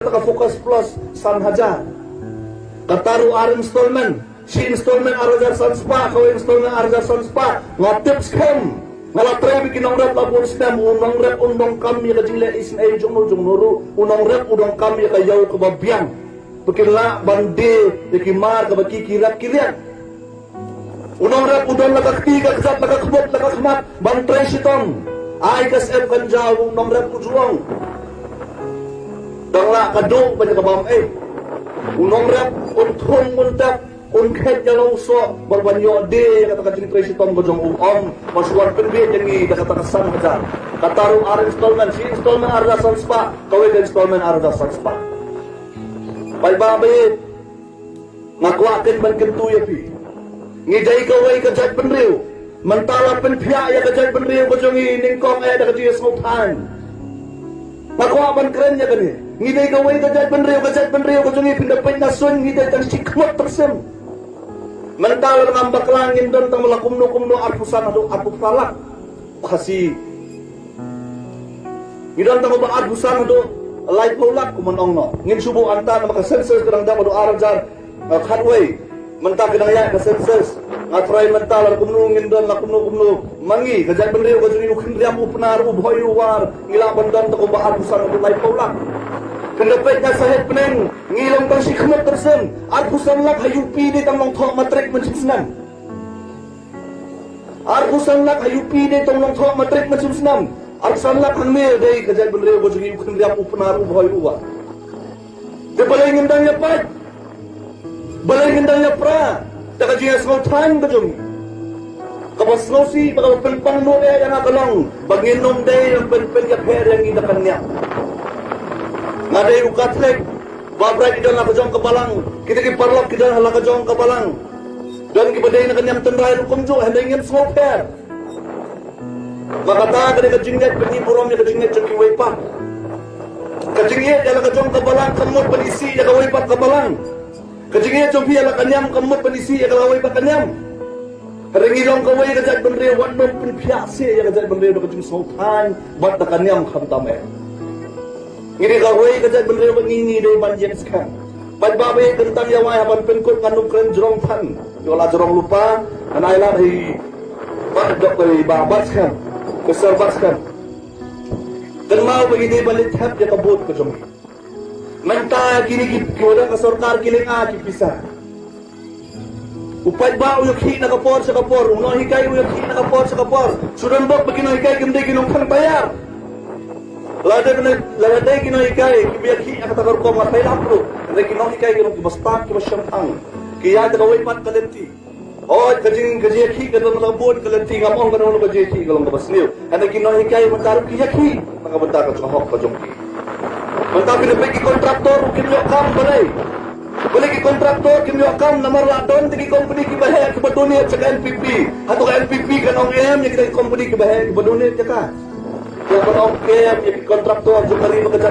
Focus Plus San Hajar kataru ar installment si installment arajar sanspa kau installment arajar sanspa ngatips kem ngalatray bikin rep labur stem unang rep undong kami ka jingla isin ay jungno unang rep udong kami ka yaw kababiang pekila bande ikimar ka bakikirap kirian unang rep udong nakakti ka ksat nakakbot nakakmat bantray sitong ay kasep kanjaw unang rep ujuang dangla kadung banyak kabam unong rap untung untak unkhet yang so berbanyo de kata kacing presiden gojong masuan penbet yang kata kesan hajar kataru ar installment si installment arda sanspa kawai installment arda sanspa pai babe ngakwakin ban kentu ya pi ngidai kawai kajat penriu mentala penpia ya kajat penriu gojong ningkong da kajis ngutan ngakwaban keren ya kan ngidai kawai kajat penriu gojong pindapay nasun ngidai tan sikmat tersem mental ngambak langin dan tang melakumno arpusan adu arpu falak kasi ngidan tang ba arpusan adu light mulak kumonongno ngin subuh anta maka senses kadang dam adu arjar khatway mental kadang ya ka senses ngatrai mental kumno ngin dan lakumno mangi kajat penriu gojong ukhin riam upnar ubhoy war ngila bandan tang ba arpusan adu light mulak kendapatnya sahid peneng ngilong tang sikmat tersen arpusan lak hayupi di tang long thok matrik mencimsnan arpusan lak hayupi di tang long thok matrik mencimsnan arpusan lak hangme dei kajai benre bojogi ukhin riap upnaru bhoy uwa de balai ngendangnya pat balai ngendangnya pra daga jias ngotan bojong kabas ngosi bakal pelpang no yang akalong banginom dei yang pelpel ya pher yang idakannya ngadai ukatlek babrai kita nak kejong kebalang kita ki parlok kita hala kejong kebalang dan kibadai nak nyam tendrai hukum jo hendak ingin smoker maka ta kada kejinget bani burom ya kejinget joki wepa kejinget ya kejong kebalang kemut penisi ya wepa kebalang kejinget joki ya kanyam kemut penisi ya wepa kanyam ringilong kawai kejat benre wadon penpiase ya kejat benre do kejing sultan bat kanyam khamtame ngiri kawai kajat benre bengingi dari banjir sekarang bat babe kentang yawai haban penkut ngandung keren jerong tan yola jerong lupa anailah hi bat dok dari babat sekarang kesel bat sekarang dan mau begini balik tap ya kabut ke jom mentah kini kiwada ke sorkar kiling pisah upat ba uyuk hi na kapor sa kapor uno hikay uyuk hi na kapor sa kapor sudan bok begino hikay kimde ginong kan bayar Ladai kino ikai kibiyak hi ang tagar ko matay lapro andre kino ikai kino kibastak kibasyamang kiya tagaway pat kalenti o kajing hi kadon labon kalenti ngamong kadon kajing hi kalong kabasniw andre kino ikai mataro kiyak hi nakabanta ka chahok pajongki manta pinapay ki kontraktor kinyo kam balay boleh ki kontraktor kinyo kam namar ladon tigi company ki bahe ki baduni at saka NPP hato ka NPP kanong M ya kita company ki bahe ki baduni at saka yang menongkem jadi kontraktor jumlah bekerja